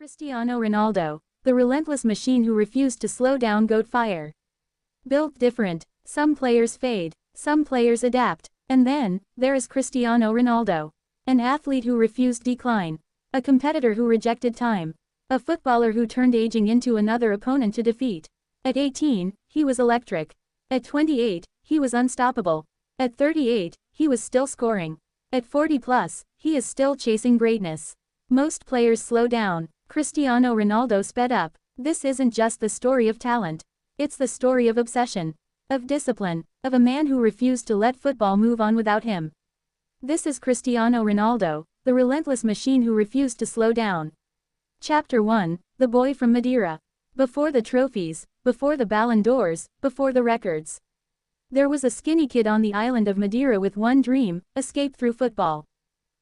Cristiano Ronaldo, the relentless machine who refused to slow down goat fire. Built different, some players fade, some players adapt, and then, there is Cristiano Ronaldo. An athlete who refused decline. A competitor who rejected time. A footballer who turned aging into another opponent to defeat. At 18, he was electric. At 28, he was unstoppable. At 38, he was still scoring. At 40 plus, he is still chasing greatness. Most players slow down. Cristiano Ronaldo sped up. This isn't just the story of talent. It's the story of obsession. Of discipline. Of a man who refused to let football move on without him. This is Cristiano Ronaldo, the relentless machine who refused to slow down. Chapter 1, The Boy from Madeira. Before the trophies, before the Ballon d'Ors, before the records. There was a skinny kid on the island of Madeira with one dream: escape through football.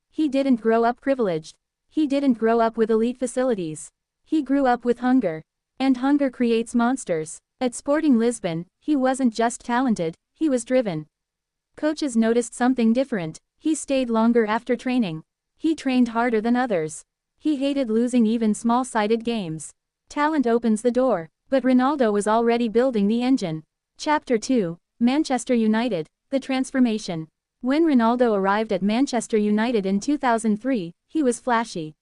He didn't grow up privileged. He didn't grow up with elite facilities. He grew up with hunger. And hunger creates monsters. At Sporting Lisbon, he wasn't just talented, he was driven. Coaches noticed something different. He stayed longer after training. He trained harder than others. He hated losing even small-sided games. Talent opens the door, but Ronaldo was already building the engine. Chapter 2, Manchester United, the transformation. When Ronaldo arrived at Manchester United in 2003, he was flashy.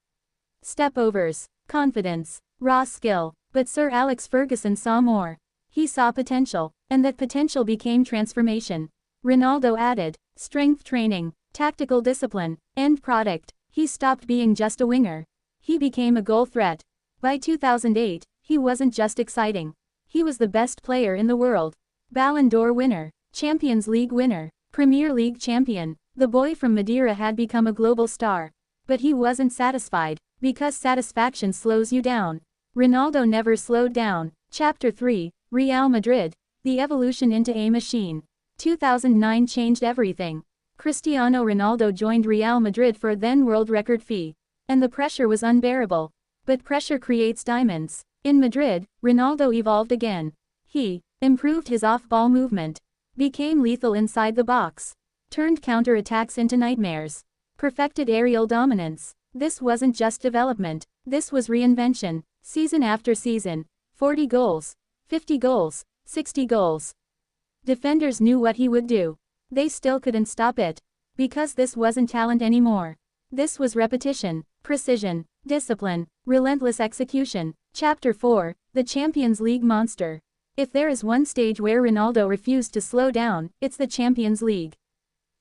Step-overs, confidence, raw skill, but Sir Alex Ferguson saw more. He saw potential, and that potential became transformation. Ronaldo added strength training, tactical discipline, end product. He stopped being just a winger. He became a goal threat. By 2008, he wasn't just exciting. He was the best player in the world. Ballon d'Or winner, Champions League winner, Premier League champion. The boy from Madeira had become a global star. But he wasn't satisfied, because satisfaction slows you down. Ronaldo never slowed down. Chapter 3, Real Madrid, the evolution into a machine. 2009 changed everything. Cristiano Ronaldo joined Real Madrid for a then world record fee. And the pressure was unbearable. But pressure creates diamonds. In Madrid, Ronaldo evolved again. He improved his off-ball movement. Became lethal inside the box. Turned counter-attacks into nightmares. Perfected aerial dominance. This wasn't just development. This was reinvention. Season after season. 40 goals. 50 goals. 60 goals. Defenders knew what he would do. They still couldn't stop it. Because this wasn't talent anymore. This was repetition, precision, discipline, relentless execution. Chapter 4, The Champions League Monster. If there is one stage where Ronaldo refused to slow down, it's the Champions League.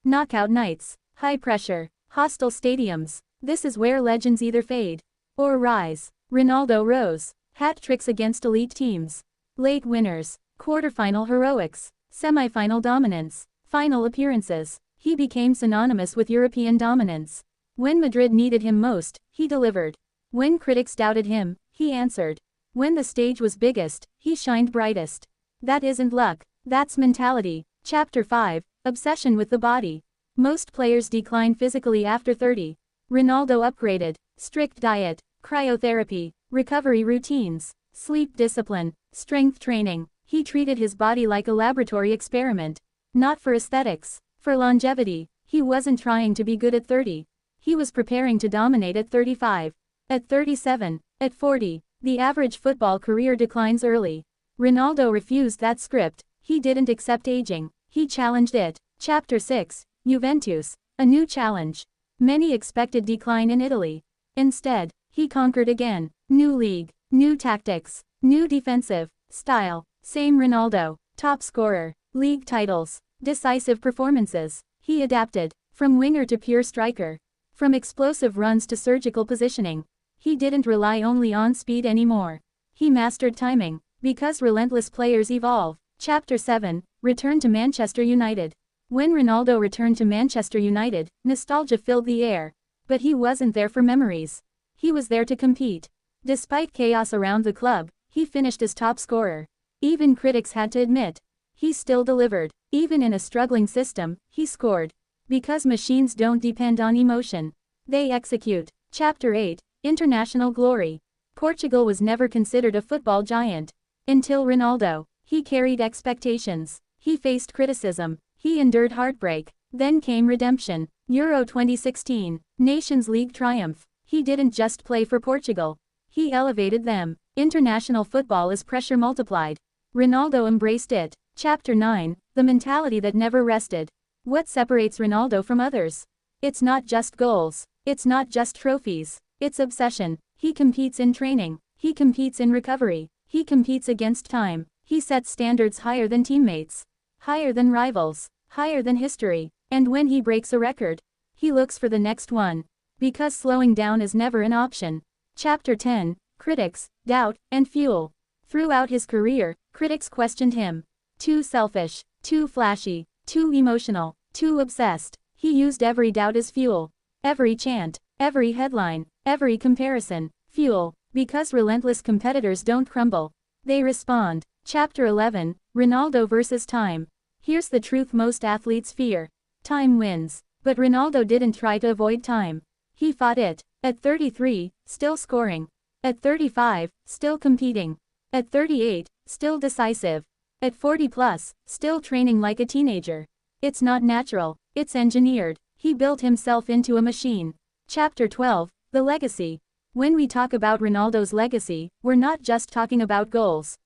Knockout nights, high pressure, hostile stadiums. This is where legends either fade or rise. Ronaldo rose. Hat tricks against elite teams. Late winners, quarterfinal heroics, semifinal dominance, final appearances. He became synonymous with European dominance. When Madrid needed him most, he delivered. When critics doubted him, he answered. When the stage was biggest, he shined brightest. That isn't luck, that's mentality. Chapter 5, Obsession with the body. Most players decline physically after 30. Ronaldo upgraded. Strict diet, cryotherapy, recovery routines, sleep discipline, strength training. He treated his body like a laboratory experiment. Not for aesthetics, for longevity. He wasn't trying to be good at 30. He was preparing to dominate at 35. At 37, at 40, the average football career declines early. Ronaldo refused that script. He didn't accept aging. He challenged it. Chapter 6, Juventus, a new challenge. Many expected decline in Italy. Instead, he conquered again. New league, new tactics, new defensive style. Same Ronaldo, top scorer, league titles, decisive performances. He adapted, from winger to pure striker. From explosive runs to surgical positioning. He didn't rely only on speed anymore. He mastered timing, because relentless players evolve. Chapter 7, Return to Manchester United. When Ronaldo returned to Manchester United, nostalgia filled the air. But he wasn't there for memories. He was there to compete. Despite chaos around the club, he finished as top scorer. Even critics had to admit. He still delivered. Even in a struggling system, he scored. Because machines don't depend on emotion. They execute. Chapter 8, International Glory. Portugal was never considered a football giant. Until Ronaldo. He carried expectations. He faced criticism. He endured heartbreak. Then came redemption. Euro 2016. Nations League triumph. He didn't just play for Portugal. He elevated them. International football is pressure multiplied. Ronaldo embraced it. Chapter 9, the mentality that never rested. What separates Ronaldo from others? It's not just goals. It's not just trophies. It's obsession. He competes in training. He competes in recovery. He competes against time. He sets standards higher than teammates. Higher than rivals. Higher than history. And when he breaks a record, he looks for the next one. Because slowing down is never an option. Chapter 10, critics, doubt, and fuel. Throughout his career, critics questioned him. Too selfish, too flashy, too emotional, too obsessed. He used every doubt as fuel. Every chant, every headline, every comparison, fuel. Because relentless competitors don't crumble. They respond. Chapter 11, Ronaldo versus time. Here's the truth most athletes fear. Time wins. But Ronaldo didn't try to avoid time. He fought it. At 33, still scoring. At 35, still competing. At 38, still decisive. At 40 plus, still training like a teenager. It's not natural, it's engineered. He built himself into a machine. Chapter 12, the legacy. When we talk about Ronaldo's legacy, we're not just talking about goals.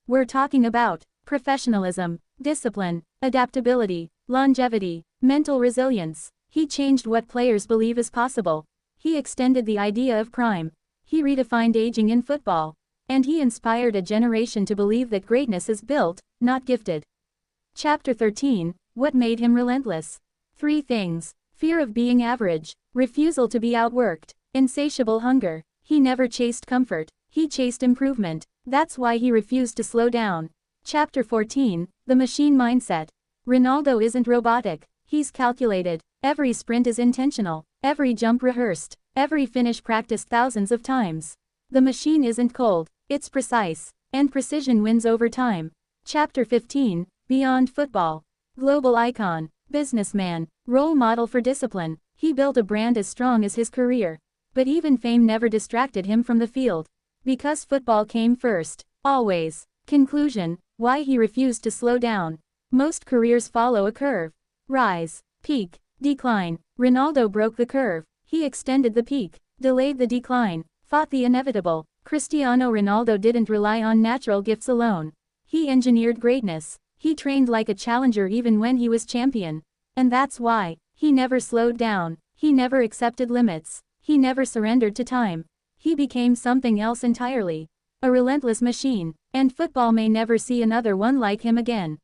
We're talking about professionalism, discipline, adaptability, longevity, mental resilience. He changed what players believe is possible. He extended the idea of prime. He redefined aging in football. And he inspired a generation to believe that greatness is built, not gifted. Chapter 13, what made him relentless? 3 things. Fear of being average. Refusal to be outworked. Insatiable hunger. He never chased comfort. He chased improvement. That's why he refused to slow down. Chapter 14, the machine mindset. Ronaldo isn't robotic. He's calculated. Every sprint is intentional. Every jump rehearsed. Every finish practiced thousands of times. The machine isn't cold. It's precise. And precision wins over time. Chapter 15, beyond football. Global icon. Businessman. Role model for discipline. He built a brand as strong as his career. But even fame never distracted him from the field. Because football came first. Always. Conclusion, why he refused to slow down. Most careers follow a curve. Rise, peak, decline. Ronaldo broke the curve. He extended the peak, delayed the decline, fought the inevitable. Cristiano Ronaldo didn't rely on natural gifts alone. He engineered greatness. He trained like a challenger even when he was champion. And that's why he never slowed down. He never accepted limits. He never surrendered to time. He became something else entirely. A relentless machine. And football may never see another one like him again.